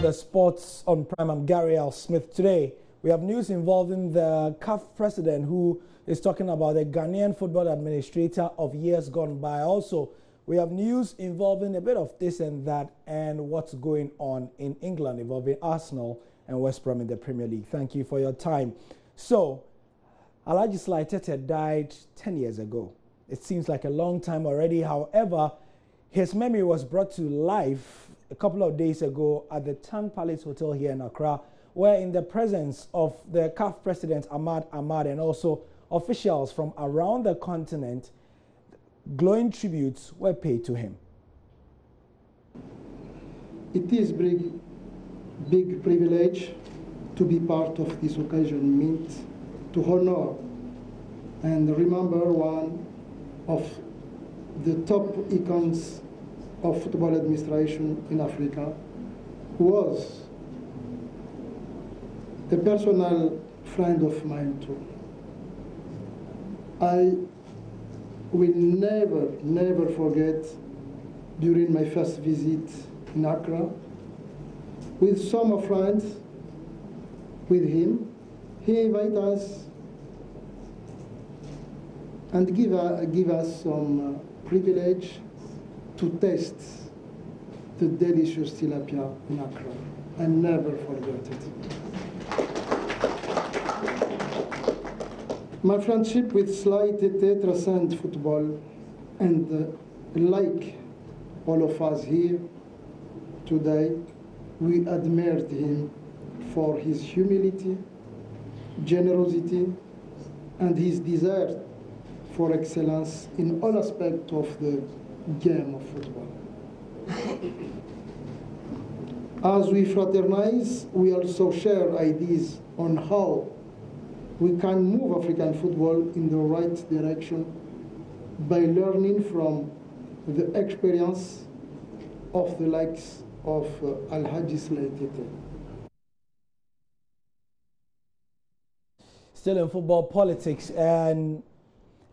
the sports on Prime. I'm Gary L. Smith. Today, we have news involving the CAF president who is talking about the Ghanaian football administrator of years gone by. Also, we have news involving a bit of this and that and what's going on in England involving Arsenal and West Brom in the Premier League. Thank you for your time. So, Alhaji Sly Tete died 10 years ago. It seems like a long time already. However, his memory was brought to life a couple of days ago at the Tan Palace Hotel here in Accra, where in the presence of the CAF president Ahmad Ahmad and also officials from around the continent, glowing tributes were paid to him. It is big privilege to be part of this occasion meant to honor and remember one of the top icons of football administration in Africa, who was a personal friend of mine too. I will never forget during my first visit in Accra, with some friends, with him, he invited us and give us some privilege to taste the delicious tilapia in Accra. I never forget it. My friendship with Sly Tete transcends football, and like all of us here today, we admired him for his humility, generosity, and his desire for excellence in all aspects of the game of football. As we fraternize, we also share ideas on how we can move African football in the right direction by learning from the experience of the likes of Alhaji Sly Tete. Still in football politics, and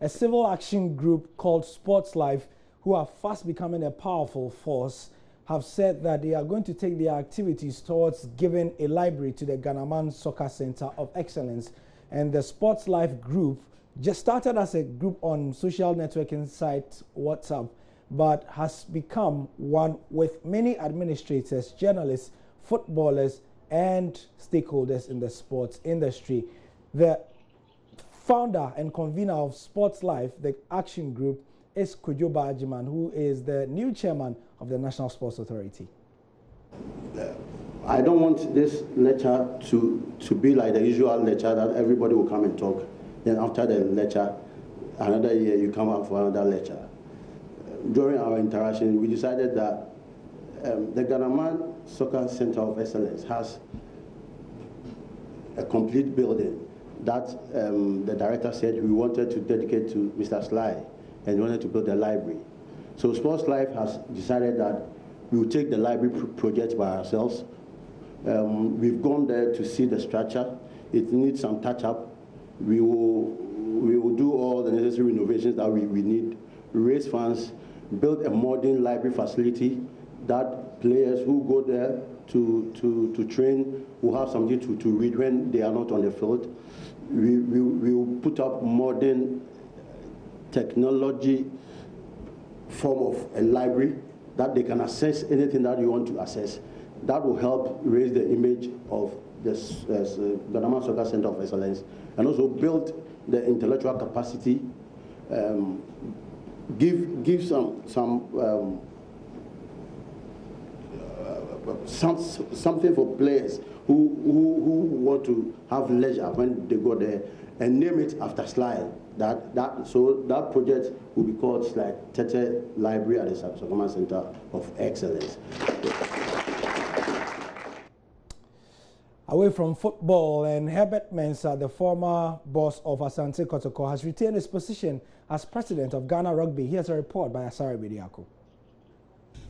a civil action group called Sports Life, who are fast becoming a powerful force, have said that they are going to take their activities towards giving a library to the Ghanaman Soccer Center of Excellence. And the Sports Life group just started as a group on social networking site WhatsApp, but has become one with many administrators, journalists, footballers, and stakeholders in the sports industry. The founder and convener of Sports Life, the action group, is Kojo Bajiman, who is the new chairman of the National Sports Authority. I don't want this lecture to be like the usual lecture that everybody will come and talk. Then after the lecture, another year you come up for another lecture. During our interaction, we decided that the Ghanaman Soccer Center of Excellence has a complete building that the director said we wanted to dedicate to Mr. Sly, and we wanted to build a library. So Sports Life has decided that we will take the library project by ourselves. We've gone there to see the structure. It needs some touch-up. We will do all the necessary renovations that we need, raise funds, build a modern library facility that players who go there to train will have something to read when they are not on the field. We will put up modern technology form of a library that they can access anything that you want to access. That will help raise the image of the Ghanaman Soccer Center of Excellence, and also build the intellectual capacity, give something for players who want to have leisure when they go there, and name it after Sly. So that project will be called Sly Tete Library at the Ghanaman Center of Excellence. Away from football, and Herbert Mensah, the former boss of Asante Kotoko, has retained his position as president of Ghana Rugby. Here's a report by Asari Bediako.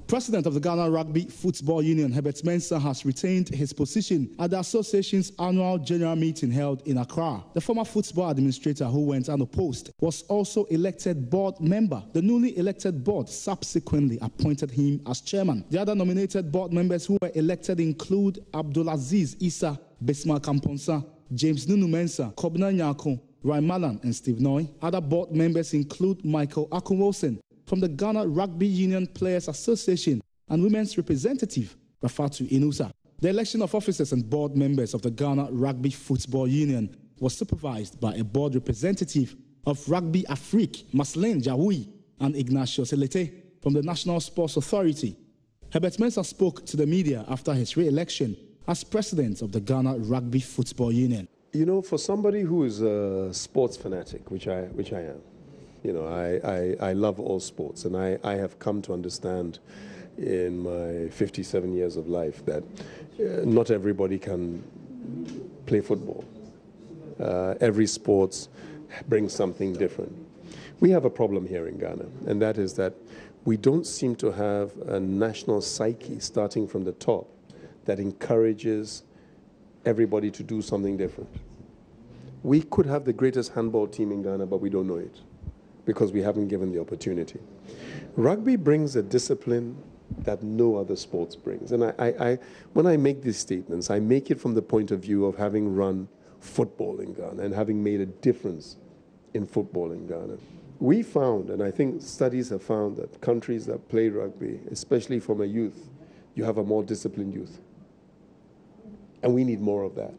President of the Ghana Rugby Football Union, Herbert Mensah, has retained his position at the association's annual general meeting held in Accra. The former football administrator who went unopposed was also elected board member. The newly elected board subsequently appointed him as chairman. The other nominated board members who were elected include Abdulaziz Issa, Bismarck Kamponsa, James Nunu Mensah, Kobna Nyako, Ryan Malan, and Steve Noy. Other board members include Michael Akunwosen from the Ghana Rugby Union Players Association and women's representative Rafatu Inusa. The election of officers and board members of the Ghana Rugby Football Union was supervised by a board representative of Rugby Afrique, Maslin Jaoui, and Ignacio Selete from the National Sports Authority. Herbert Mensah spoke to the media after his re-election as president of the Ghana Rugby Football Union. You know, for somebody who is a sports fanatic, which I am, you know, I love all sports, and I have come to understand in my 57 years of life that not everybody can play football. Every sport brings something different. We have a problem here in Ghana, and that is that we don't seem to have a national psyche starting from the top that encourages everybody to do something different. We could have the greatest handball team in Ghana, but we don't know it because we haven't given the opportunity. Rugby brings a discipline that no other sports brings. And when I make these statements, I make it from the point of view of having run football in Ghana and having made a difference in football in Ghana. We found, and I think studies have found, that countries that play rugby, especially from a youth, you have a more disciplined youth. And we need more of that.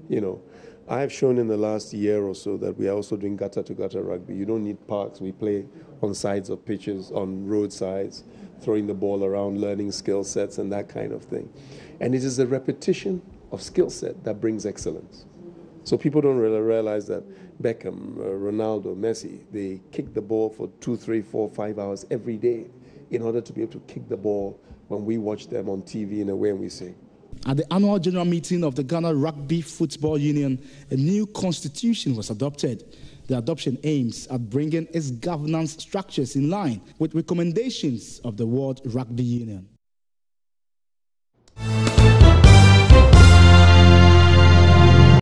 You know, I have shown in the last year or so that we are also doing gutter-to-gutter rugby. You don't need parks. We play on sides of pitches, on roadsides, throwing the ball around, learning skill sets and that kind of thing. And it is a repetition of skill set that brings excellence. So people don't really realize that Beckham, Ronaldo, Messi, they kick the ball for 2, 3, 4, 5 hours every day in order to be able to kick the ball when we watch them on TV in a way and we say. At the annual general meeting of the Ghana Rugby Football Union, a new constitution was adopted. The adoption aims at bringing its governance structures in line with recommendations of the World Rugby Union.